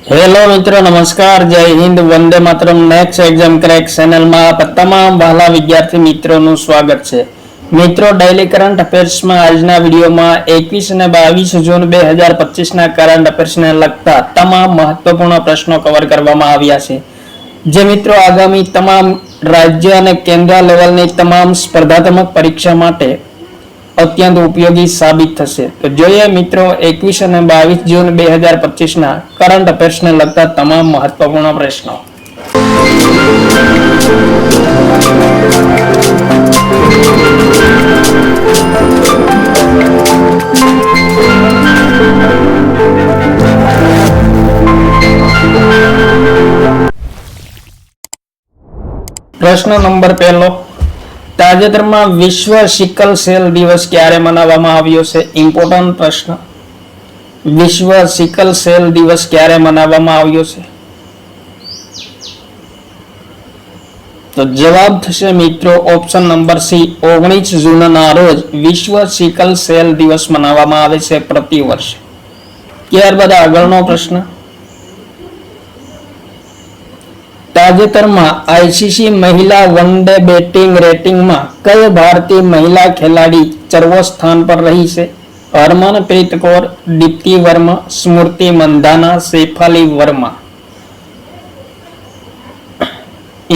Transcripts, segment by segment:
Hello મિત્રો, નમસ્કાર, જય Hind, Vande Mataram. Next exam crack ચેનલમાં તમામ વહાલા વિદ્યાર્થી મિત્રોનું સ્વાગત છે. મિત્રો, ડેઇલી કરંટ અફેર્સમાં આજના વિડીયોમાં 21 અને 22 જૂન 2025ના કરંટ અફેર્સને લગતા તમામ મહત્વપૂર્ણ પ્રશ્નો કવર કરવામાં આવ્યા છે, જે મિત્રો આગામી તમામ રાજ્ય અને કેન્દ્ર લેવલની તમામ સ્પર્ધાત્મક પરીક્ષા માટે અત્યંત ઉપયોગી સાબિત થશે. તો જોઈએ મિત્રો 21 અને 22 જૂન 2025ના કરંટ અફેર્સને લગતા તમામ મહત્વપૂર્ણ પ્રશ્નો. પ્રશ્ન નંબર 1. તાજેતરમાં વિશ્વ સિકલ સેલ દિવસ ક્યારે મનાવવામાં આવ્યો છે? ઇમ્પોર્ટન્ટ પ્રશ્ન. વિશ્વ સિકલ સેલ દિવસ ક્યારે મનાવવામાં આવ્યો છે? તો જવાબ થશે મિત્રો ઓપ્શન નંબર સી, 19 જૂનના રોજ વિશ્વ સિકલ સેલ દિવસ મનાવવામાં આવે છે પ્રતિ વર્ષ. ત્યારબાદ આગળનો પ્રશ્ન. તાજેતરમાં આઈસીસી મહિલા વન ડે બેટિંગ રેટિંગમાં કઈ ભારતીય મહિલા ખેલાડી સર્વસ્થાન પર રહી છે? હરમનપ્રીત કૌર, દીપ્તિ વર્મા, સ્મૃતિ મંધાના, શેફાલી વર્મા.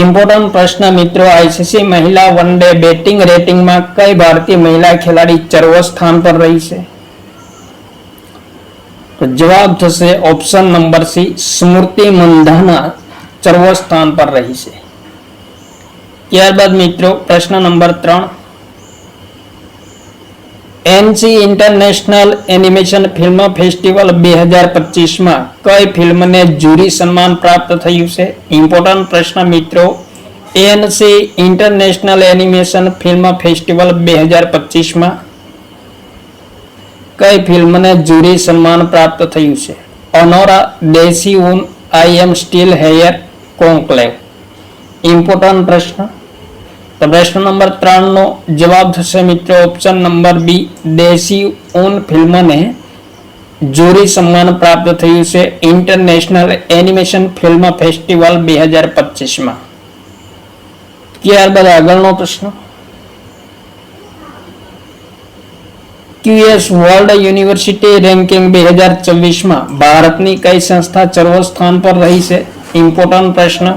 ઇમ્પોર્ટન્ટ પ્રશ્ન મિત્રો, આઈસીસી મહિલા વન ડે બેટિંગ રેટિંગમાં કઈ ભારતીય મહિલા ખેલાડી સર્વસ્થાન પર રહી છે? તો જવાબ થશે option number C, Smriti Mandhana સર્વસ્થાન પર રહી છે. ત્યારબાદ મિત્રો પ્રશ્ન નંબર 3. Annecy international animation film festival 2025માં કઈ ફિલ્મને જ્યુરી સન્માન પ્રાપ્ત થયું છે? ઇમ્પોર્ટન્ટ પ્રશ્ન મિત્રો, Annecy international animation film festival 2025માં કઈ ફિલ્મને જ્યુરી સન્માન પ્રાપ્ત થયું છે? Anora, Desi Oon, I am still here, Conclave. Important પ્રશ્ન. તો પ્રશ્ન નંબર 3 નો જવાબ થશે મિત્રો ઓપ્શન નંબર બી, દેસી ઊન ફિલ્મને જ્યુરી સન્માન પ્રાપ્ત થયું છે ઇન્ટરનેશનલ એનિમેશન ફિલ્મ ફેસ્ટિવલ 2025માં. ત્યારબાદ આગળનો પ્રશ્ન. QS વર્લ્ડ યુનિવર્સિટી રેન્કિંગ 2024માં ભારતની કઈ સંસ્થા સર્વસ્થાન પર રહી છે? ઇમ્પોર્ટન્ટ પ્રશ્ન.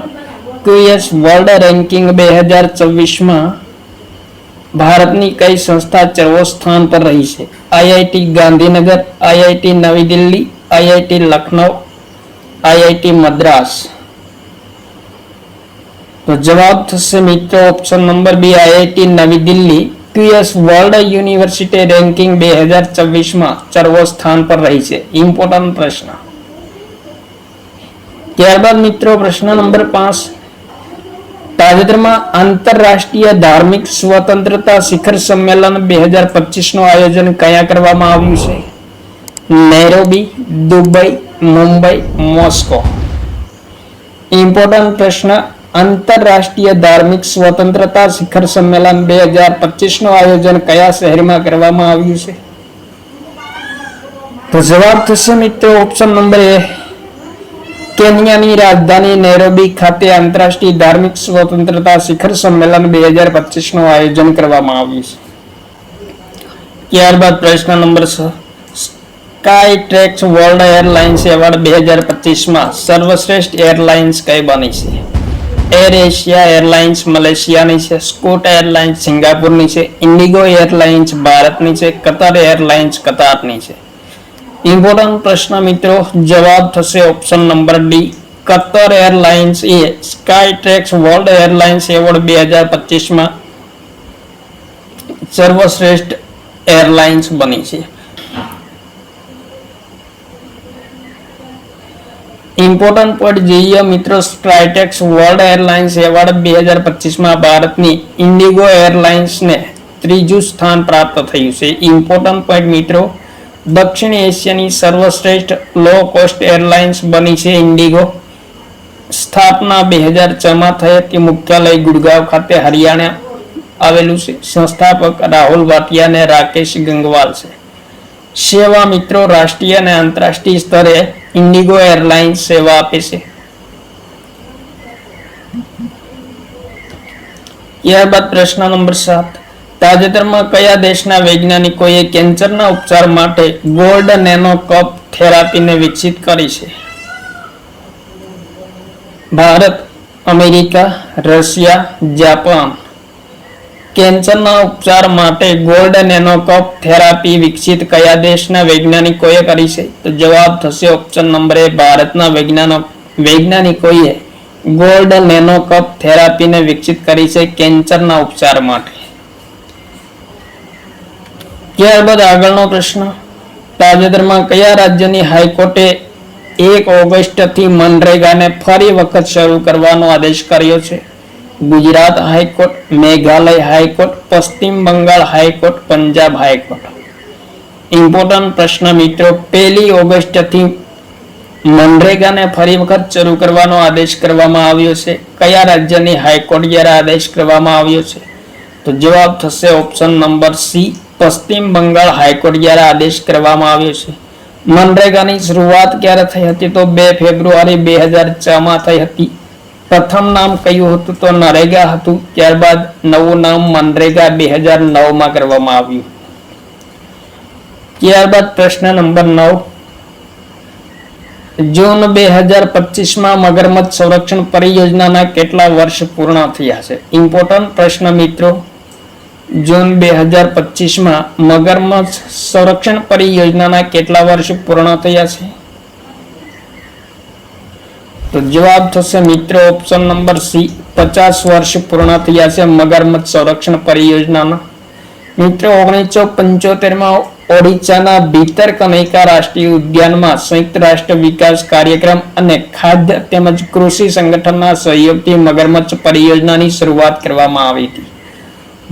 QS વર્લ્ડ રેન્કિંગ 2024માં ભારતની કઈ સંસ્થા સર્વસ્થાન પર રહી છે? IIT Gandhinagar, IIT Navi Delhi, IIT Lucknow, IIT Madras. તો જવાબ થશે મિત્રો option number B, IIT Navi Delhi QS world university ranking 2024માં સર્વસ્થાન પર રહી છે. ઇમ્પોર્ટન્ટ પ્રશ્ન. ત્યારબાદ મિત્રો પ્રશ્ન નંબર 5. તાજેતરમાં આંતરરાષ્ટ્રીય ધાર્મિક સ્વતંત્રતા શિખર સંમેલન 2025નું આયોજન ક્યાં કરવામાં આવ્યું છે? Nairobi, Dubai, Mumbai, Moscow. Important પ્રશ્ન. આંતરરાષ્ટ્રીય ધાર્મિક સ્વતંત્રતા શિખર સંમેલન 2025નું આયોજન કયા શહેરમાં કરવામાં આવ્યું છે? તો જવાબ થશે મિત્રો ઓપ્શન નંબર એ, કેન્યાની રાજધાની નૈરોબી ખાતે આંતરરાષ્ટ્રીય ધાર્મિક સ્વતંત્રતા શિખર સંમેલન 2025નું આયોજન કરવામાં આવ્યું છે. ત્યારબાદ પ્રશ્ન નંબર 6. Skytrax world airlines award 2025માં સર્વશ્રેષ્ઠ એરલાઇન્સ કઈ બની છે? એર એશિયા એરલાઇન્સ મલેશિયાની છે, સ્કૂટ એરલાઇન્સ સિંગાપુરની છે, ઇન્ડિગો એરલાઇન્સ ભારતની છે, કતાર એરલાઇન્સ કતારની છે. ઇમ્પોર્ટન્ટ પ્રશ્ન મિત્રો, જવાબ થશે option number D, Qatar airlines એ Skytrax world airlines award 2025માં સર્વશ્રેષ્ઠ એરલાઇન્સ બની છે. ઇમ્પોર્ટન્ટ પોઈન્ટ જોઈએ મિત્રો, સ્કાયટેક્સ વર્લ્ડ એરલાઇન્સ એવોર્ડ 2025માં ભારતની ઇન્ડિગો એરલાઇન્સને ત્રીજું સ્થાન પ્રાપ્ત થયું છે. ઇમ્પોર્ટન્ટ પોઈન્ટ મિત્રો, દક્ષિણ એશિયાની સર્વશ્રેષ્ઠ લો કોસ્ટ એરલાઇન્સ બની છે ઇન્ડિગો. સ્થાપના 2006માં થઈ હતી. મુખ્યાલય ગુડગાંવ ખાતે હરિયાણા આવેલું છે. સંસ્થાપક રાહુલ ભાટિયા અને રાકેશ ગંગવાલ છે. સેવા મિત્રો રાષ્ટ્રીય અને આંતરરાષ્ટ્રીય સ્તરે ઇન્ડિગો એરલાઇન્સ સેવા આપે છે. ત્યારબાદ પ્રશ્ન નંબર 7. તાજેતરમાં કયા દેશના વૈજ્ઞાનિકોએ કેન્સરના ઉપચાર માટે ગોલ્ડ નેનો કપ થેરાપીને વિકસિત કરી છે? Bharat, America, Russia, Japan. કેન્સરના ઉપચાર માટે ગોલ્ડ નેનો કપ થેરાપી વિકસિત કયા દેશના વૈજ્ઞાનિકોએ કરી છે? તો જવાબ થશે ઓપ્શન નંબર એ, ભારતના વૈજ્ઞાનિકોએ ગોલ્ડ નેનો કપ થેરાપીને વિકસિત કરી છે કેન્સરના ઉપચાર માટે. ત્યારબાદ આગળનો પ્રશ્ન. તાજેતરમાં કયા રાજ્યની હાઈકોર્ટે 1 ઓગસ્ટથી મનરેગાને ફરી વખત શરૂ કરવાનો આદેશ કર્યો છે? Gujarat high court, Meghalaya high court, Paschim Bangal high court, Punjab high court. Important પ્રશ્ન મિત્રો. 1 ઓગસ્ટથી મનરેગાને ફરી વખત શરૂ કરવાનો આદેશ કરવામાં આવ્યો છે. કયા રાજ્યની હાઈકોર્ટ દ્વારા આદેશ કરવામાં આવ્યો છે? તો જવાબ થશે ઓપ્શન નંબર સી, પશ્ચિમ બંગાળ હાઈકોર્ટ દ્વારા આદેશ કરવામાં આવ્યો છે. મનરેગાની શરૂઆત ક્યારે થઈ હતી? તો 2 ફેબ્રુઆરી 2006 માં થઈ હતી. પ્રથમ નામ કયું હતું? તો નરેગા હતું. ત્યારબાદ નવું નામ મનરેગા 2009 માં કરવામાં આવ્યું. ત્યારબાદ પ્રશ્ન નંબર 9. જૂન 2025 માં મગરમચ્છ સંરક્ષણ પરિયોજનાના કેટલા વર્ષ પૂર્ણ થયા છે? ઇમ્પોર્ટન્ટ પ્રશ્ન મિત્રો. જૂન 2025 માં મગરમચ્છ સંરક્ષણ પરિયોજનાના કેટલા વર્ષ પૂર્ણ થયા છે? તો જવાબ થશે મિત્રો ઓપ્શન નંબર સી, 50 વર્ષ પૂર્ણ થયા છે મગરમચ્છ સંરક્ષણ પરિયોજનાના. મિત્રો 1975 માં ઓડિશાના ભીતરકનિકા રાષ્ટ્રીય ઉદ્યાનમાં સંયુક્ત રાષ્ટ્ર વિકાસ કાર્યક્રમ અને ખાદ્ય તેમજ કૃષિ સંગઠનના સહયોગથી મગરમચ્છ પરિયોજનાની શરૂઆત કરવામાં આવી હતી.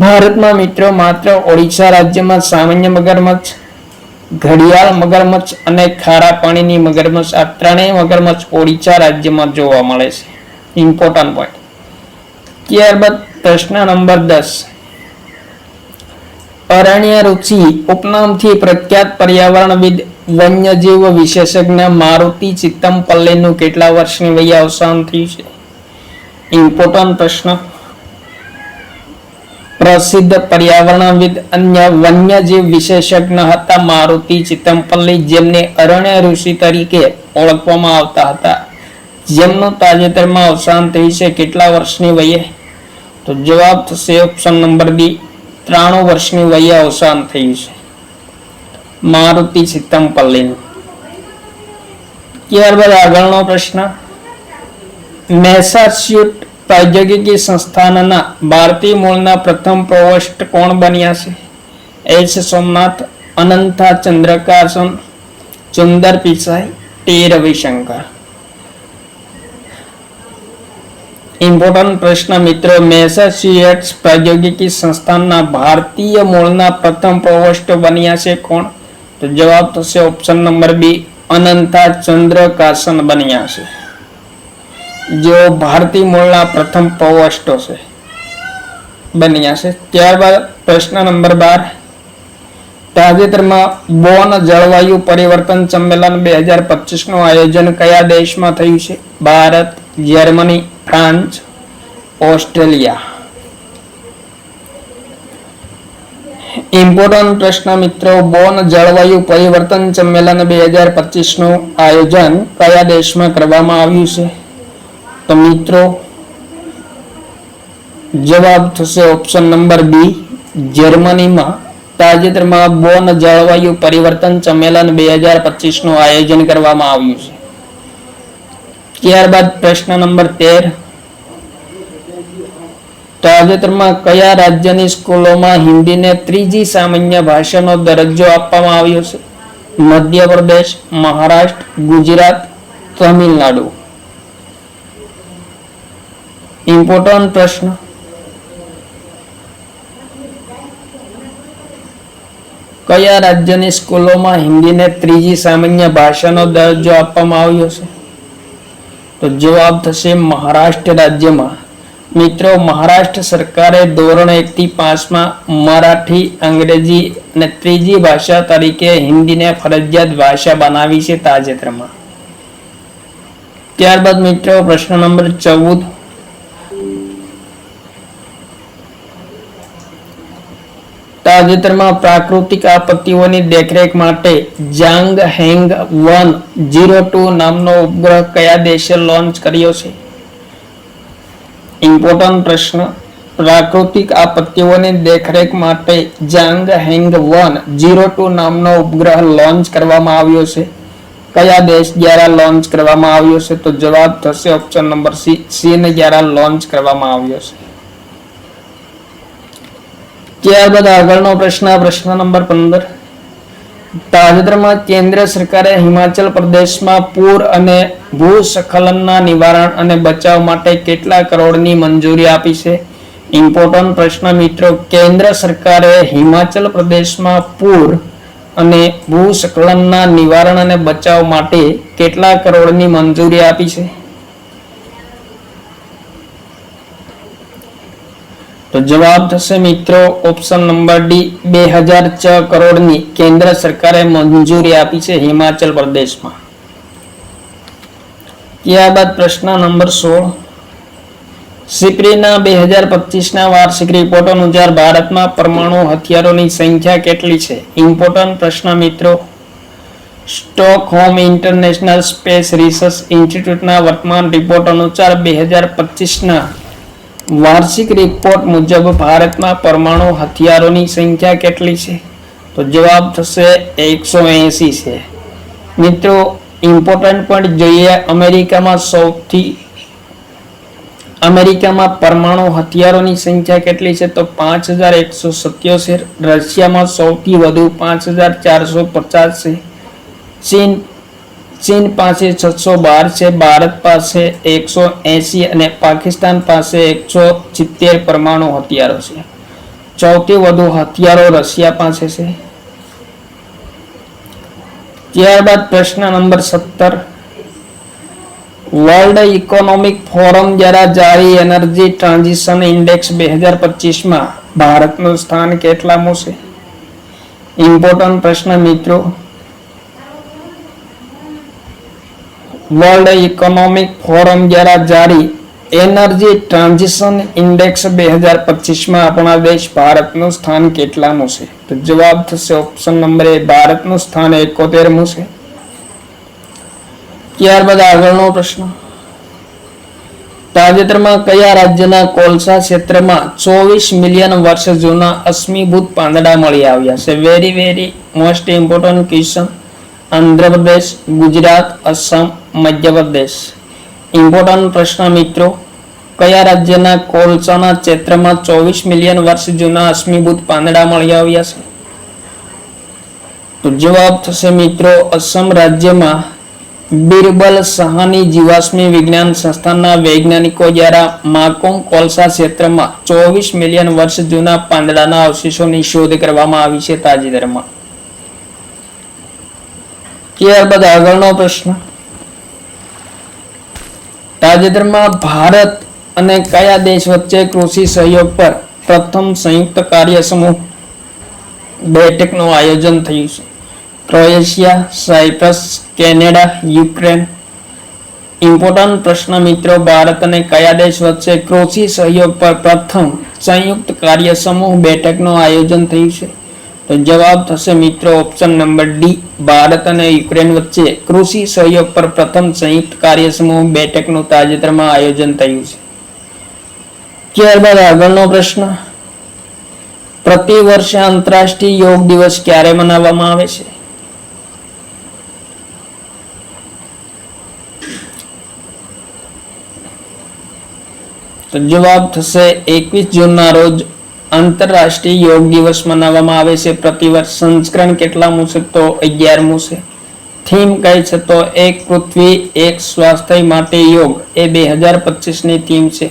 ભારતમાં મિત્રો માત્ર ઓડિશા રાજ્યમાં સામાન્ય મગરમચ્છ, ઘડિયાળ મગરમચ્છ અને ખારા પાણીની મગરમચ્છ, આ ત્રણેય મગરમચ્છ ઓડિશા રાજ્યમાં જોવા મળે છે. Important point. ત્યારબાદ પ્રશ્ન નંબર 10. અરણ્ય ઋષિ ઉપનામથી પ્રખ્યાત પર્યાવરણવિદ વન્યજીવ વિશેષજ્ઞ મારુતિ ચિત્તમપલ્લીનું કેટલા વર્ષની વયે અવસાન થયું છે? ઇમ્પોર્ટન્ટ પ્રશ્ન. પ્રસિદ્ધ પર્યાવરણવિદ અન્ય વન્યજીવ વિશેષજ્ઞ હતા મારુતિ ચિત્તમપલ્લી, જેમને અરણ્ય ઋષિ તરીકે ઓળખવામાં આવતા હતા, જેમનું તાજેતરમાં અવસાન થયું છે. કેટલા વર્ષની વયે? તો જવાબ થશે ઓપ્શન નંબર બી, 93 વર્ષની વયે અવસાન થયું છે મારુતિ ચિત્તમપલ્લીનું. ત્યારબાદ આગળનો પ્રશ્ન. મેસાચ્યુટ પ્રૌદ્યોગિકી સંસ્થાનના ભારતીય મૂળના પ્રથમ પ્રોવોસ્ટ કોણ બન્યા છે? એચ સોમનાથ, અનંતા ચંદ્રકાસન, સુંદર પિચાઈ, ટી રવિશંકર. ઇમ્પોર્ટન્ટ પ્રશ્ન મિત્રો. મેસાચ્યુસેટ્સ પ્રૌદ્યોગિકી સંસ્થાનના ભારતીય મૂળના પ્રથમ પ્રોવોસ્ટ બન્યા છે કોણ? તો જવાબ થશે ઓપ્શન નંબર બી, અનંતા ચંદ્રકાસન બન્યા છે, જેઓ ભારતીય મૂળના પ્રથમ પ્રોવોસ્ટો છે બન્યા છે. ત્યારબાદ પ્રશ્ન નંબર 12. તાજેતરમાં બોન જળવાયુ પરિવર્તન સંમેલન 2025 નું આયોજન કયા દેશમાં થયું છે? Bharat, Germany, France, Australia. Important પ્રશ્ન મિત્રો. બોન જળવાયુ પરિવર્તન સંમેલન 2025 નું આયોજન કયા દેશમાં કરવામાં આવ્યું છે? તો મિત્રો જવાબ થશે ઓપ્શન નંબર બી, જર્મનીમાં તાજેતરમાં બોન જળવાયુ પરિવર્તન સંમેલન 2025 નું આયોજન કરવામાં આવ્યું છે. ત્યારબાદ પ્રશ્ન નંબર 13. તાજેતરમાં કયા રાજ્યની સ્કૂલોમાં હિન્દીને ત્રીજી સામાન્ય ભાષાનો દરજ્જો આપવામાં આવ્યો છે? મધ્યપ્રદેશ, મહારાષ્ટ્ર, ગુજરાત, તમિલનાડુ. ઇમ્પોર્ટન્ટ પ્રશ્ન. કયા રાજ્યની સ્કૂલોમાં હિન્દીને ત્રીજી સામાન્ય ભાષાનો દરજ્જો આપવામાં આવ્યો છે? તો જવાબ થશે મહારાષ્ટ્ર રાજ્યમાં મિત્રો, મહારાષ્ટ્ર સરકારે ધોરણ 1 થી 5 માં મરાઠી, અંગ્રેજી અને ત્રીજી ભાષા તરીકે હિન્દીને ફરજિયાત ભાષા બનાવી છે તાજેતરમાં. ત્યારબાદ મિત્રો પ્રશ્ન નંબર 14. તાજેતરમાં પ્રાકૃતિક આપત્તિઓની દેખરેખ માટે જાંગહેંગ-102 નામનો ઉપગ્રહ કયા દેશે લોન્ચ કર્યો છે? ઇમ્પોર્ટન્ટ પ્રશ્ન. પ્રાકૃતિક આપત્તિઓની દેખરેખ માટે જાંગહેંગ-102 નામનો ઉપગ્રહ લોન્ચ કરવામાં આવ્યો છે. કયા દેશ દ્વારા લોન્ચ કરવામાં આવ્યો છે? તો જવાબ થશે ઓપ્શન નંબર સી, ચીન દ્વારા લોન્ચ કરવામાં આવ્યો છે. ત્યારબાદ આગળનો પ્રશ્ન નંબર 15. તાજેતરમાં કેન્દ્ર સરકારે હિમાચલ પ્રદેશમાં પૂર અને ભૂસ્ખલનના નિવારણ અને બચાવ માટે કેટલા કરોડની મંજૂરી આપી છે? ઇમ્પોર્ટન્ટ પ્રશ્ન મિત્રો. કેન્દ્ર સરકારે હિમાચલ પ્રદેશમાં પૂર અને ભૂસ્ખલનના નિવારણ અને બચાવ માટે કેટલા કરોડની મંજૂરી આપી છે? તો જવાબ થશે મિત્રો ઓપ્શન નંબર ડી, 2006 કરોડની કેન્દ્ર સરકારે મંજૂરી આપી છે હિમાચલ પ્રદેશમાં. ત્યારબાદ પ્રશ્ન નંબર 16. સિપ્રીના 2025ના વાર્ષિક રિપોર્ટ અનુસાર ભારતમાં પરમાણુ હથિયારોની સંખ્યા કેટલી છે? ઇમ્પોર્ટન્ટ પ્રશ્ન મિત્રો. સ્ટોકહોમ ઇન્ટરનેશનલ સ્પેસ રિસર્ચ ઇન્સ્ટિટ્યૂટના વર્તમાન રિપોર્ટ અનુસાર 2025ના વાર્ષિક રિપોર્ટ મુજબ ભારતમાં પરમાણુ હથિયારોની સંખ્યા કેટલી છે? તો જવાબ થશે 180 છે. મિત્રો, ઇમ્પોર્ટન્ટ પોઈન્ટ જોઈએ. અમેરિકામાં પરમાણુ હથિયારોની સંખ્યા કેટલી છે? તો 5177. રશિયામાં સૌથી વધુ 5450 છે. ચીન પાસે 612 છે. ભારત પાસે 180 અને પાકિસ્તાન પાસે 170 પરમાણુ હથિયારો છે. સૌથી વધુ હથિયારો રશિયા પાસે છે. ત્યારબાદ પ્રશ્ન નંબર 17. વર્લ્ડ ઇકોનોમિક ફોરમ દ્વારા જારી એનર્જી ટ્રાન્ઝિશન ઇન્ડેક્સ 2025માં ભારતનું સ્થાન કેટલામું છે? ઇમ્પોર્ટન્ટ પ્રશ્ન મિત્રો. વર્લ્ડ ઇકોનોમિક ફોરમ દ્વારા જારી એનર્જી ટ્રાન્ઝિશન ઇન્ડેક્સ 2025માં આપણા દેશ ભારતનું સ્થાન કેટલામું છે? તો જવાબ થશે ઓપ્શન નંબર એ, ભારતનું સ્થાન 71મું છે. ત્યારબાદ આગળનો પ્રશ્ન. તાજેતરમાં કયા રાજ્યના કોલસા ક્ષેત્રમાં 24 મિલિયન વર્ષ જૂના અશ્મિભૂત પાંદડા મળી આવ્યા છે? Very most important question. Andhra Pradesh, Gujarat, Assam, Madhya Pradesh. Important પ્રશ્ન મિત્રો. કયા રાજ્યના કોલસાના ક્ષેત્રમાં 24 મિલિયન વર્ષ જૂના અશ્મિભૂત પાંદડા મળી આવ્યા છે? તો જવાબ થશે મિત્રો અસમ રાજ્યમાં બિરબલ સહાની જીવાશ્મી વિજ્ઞાન સંસ્થાનના વૈજ્ઞાનિકો દ્વારા માકોમ કોલસા ક્ષેત્રમાં 24 મિલિયન વર્ષ જૂના પાંદડાના અવશેષોની શોધ કરવામાં આવી છે તાજેતરમાં. ત્યારબાદ આગળનો પ્રશ્ન. તાજેતરમાં ભારત અને કયા દેશ વચ્ચે કૃષિ સહયોગ પર પ્રથમ સંયુક્ત કાર્ય સમૂહ બેઠકનું આયોજન થયું છે? Croatia, Cyprus, Canada, Ukraine. Important પ્રશ્ન મિત્રો. ભારત અને કયા દેશ વચ્ચે કૃષિ સહયોગ પર પ્રથમ સંયુક્ત કાર્ય સમૂહ બેઠકનું આયોજન થયું છે? તો જવાબ થશે મિત્રો ઓપ્શન નંબર ડી, ભારત અને યુક્રેન વચ્ચે કૃષિ સહયોગ પર પ્રથમ સંયુક્ત કાર્ય સમૂહ બેઠકનું તાજેતરમાં આયોજન થયું છે. ત્યારબાદ આગળનો પ્રશ્ન. પ્રતિ વર્ષે આંતરરાષ્ટ્રીય યોગ દિવસ ક્યારે મનાવવામાં આવે છે? તો જવાબ થશે 21 જૂનના રોજ આંતરરાષ્ટ્રીય યોગ દિવસ મનાવવામાં આવે છે. પ્રતિવર્ષ. સંસ્કરણ કેટલામું છે? તો 11મું છે. થીમ કઈ છે? તો એક પૃથ્વી એક સ્વાસ્થ્ય માટે યોગ એ 2025ની થીમ છે.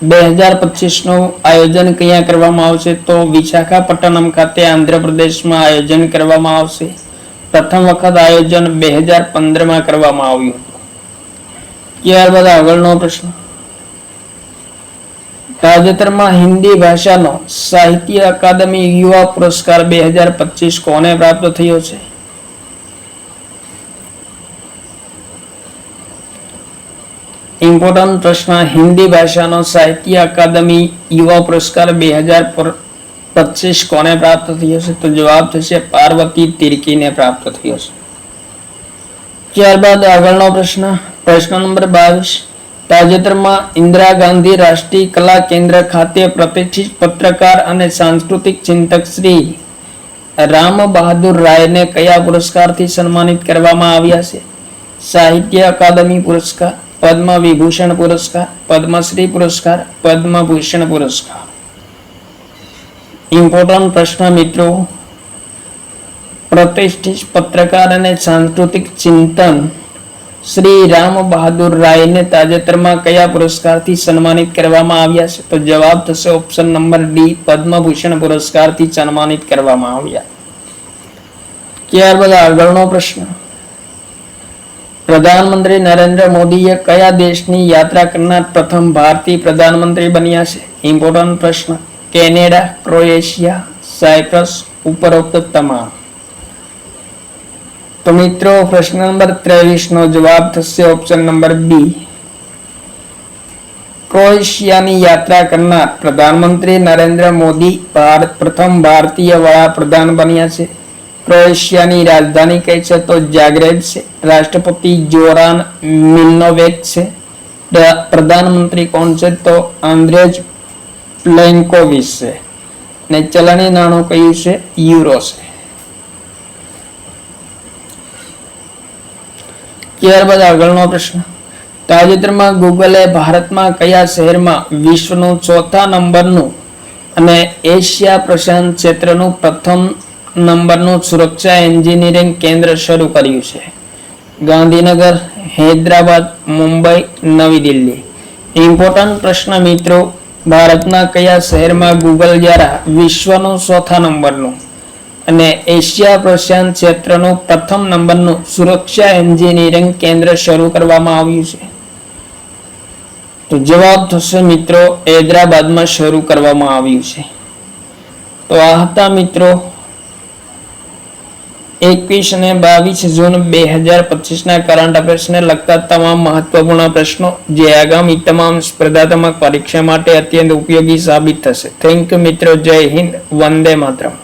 2025નું આયોજન ક્યાં કરવામાં આવશે? તો વિશાખાપટ્ટનમ ખાતે આંધ્રપ્રદેશમાં આયોજન કરવામાં આવશે. પ્રથમ વખત આયોજન 2015માં કરવામાં આવ્યું હતું. ત્યારબાદ આગળનો પ્રશ્ન. તાજેતરમાં હિન્દી ભાષાનો સાહિત્ય અકાદમી યુવા પુરસ્કાર 2025 કોને પ્રાપ્ત થયો છે? ઇમ્પોર્ટન્ટ પ્રશ્ન, હિન્દી ભાષાનો સાહિત્ય અકાદમી યુવા પુરસ્કાર 2025 કોને પ્રાપ્ત થયો છે? તો જવાબ થશે પાર્વતી તિર્કીને પ્રાપ્ત થયો છે. ત્યારબાદ આગળનો પ્રશ્ન, પ્રશ્ન નંબર 22. તાજેતરમાં ઇન્દિરા ગાંધી રાષ્ટ્રીય કલા કેન્દ્ર ખાતે પ્રતિષ્ઠિત પત્રકાર અને સાંસ્કૃતિક ચિંતક શ્રી રામ બહાદુર રાયને કયા પુરસ્કારથી સન્માનિત કરવામાં આવ્યા છે? સાહિત્ય અકાદમી પુરસ્કાર, પદ્મ વિભૂષણ પુરસ્કાર, પદ્મશ્રી પુરસ્કાર, પદ્મભૂષણ પુરસ્કાર. ઇમ્પોર્ટન્ટ પ્રશ્ન મિત્રો, પ્રતિષ્ઠિત પત્રકાર અને સાંસ્કૃતિક ચિંતન શ્રી રામ બહાદુર રાયને તાજેતરમાં કયા પુરસ્કારથી સન્માનિત કરવામાં આવ્યા છે? તો જવાબ થશે ઓપ્શન નંબર ડી, પદ્મભૂષણ પુરસ્કારથી સન્માનિત કરવામાં આવ્યા. ત્યારબાદ આગળનો પ્રશ્ન, પ્રધાનમંત્રી નરેન્દ્ર મોદીએ કયા દેશની યાત્રા કરનાર પ્રથમ ભારતીય પ્રધાનમંત્રી બન્યા છે? ઇમ્પોર્ટન્ટ પ્રશ્ન, કેનેડા, ક્રોએશિયા, સાયપ્રસ, ઉપરોક્ત તમામ. તો મિત્રો પ્રશ્ન નંબર 23 નો જવાબ થશે ઓપ્શન નંબર બી, ક્રોએશિયાની યાત્રા કરનાર પ્રધાનમંત્રી નરેન્દ્ર મોદી પ્રથમ ભારતીય વડાપ્રધાન બન્યા છે. ક્રોએશિયાની રાજધાની કઈ છે? તો જાગ્રેબ છે. રાષ્ટ્રપતિ જોરાન મિલ્નોવેક છે. પ્રધાનમંત્રી કોણ છે? તો આંદ્રેજ પ્લેન્કોવિચ છે. ને ચલણી નાણું કયું છે? યુરો છે. ત્યારબાદ આગળનો પ્રશ્ન, તાજેતરમાં ગૂગલે ભારતમાં કયા શહેરમાં વિશ્વનું 4થા નંબરનું અને એશિયા પ્રશાંત ક્ષેત્રનું પ્રથમ નંબરનું સુરક્ષા એન્જિનિયરિંગ કેન્દ્ર શરૂ કર્યું છે? ગાંધીનગર, હૈદરાબાદ, મુંબઈ, નવી દિલ્હી. ઇમ્પોર્ટન્ટ પ્રશ્ન મિત્રો, ભારતના કયા શહેરમાં ગૂગલ દ્વારા વિશ્વનું 4થા નંબરનું અને એશિયા પ્રશાંત ક્ષેત્રનું પ્રથમ નંબરનું સુરક્ષા એન્જિનિયરિંગ કેન્દ્ર શરૂ કરવામાં આવ્યું છે? તો જવાબ થશે મિત્રો હૈદરાબાદમાં શરૂ કરવામાં આવ્યું છે. તો આ હતા મિત્રો 21 અને 22 જૂન 2025 ના કરંટ અફેર્સને લગતા તમામ મહત્વપૂર્ણ પ્રશ્નો જે આગામી તમામ સ્પર્ધાત્મક પરીક્ષા માટે અત્યંત ઉપયોગી સાબિત થશે. થેન્ક યુ મિત્રો. જય હિન્દ, વંદે માતરમ.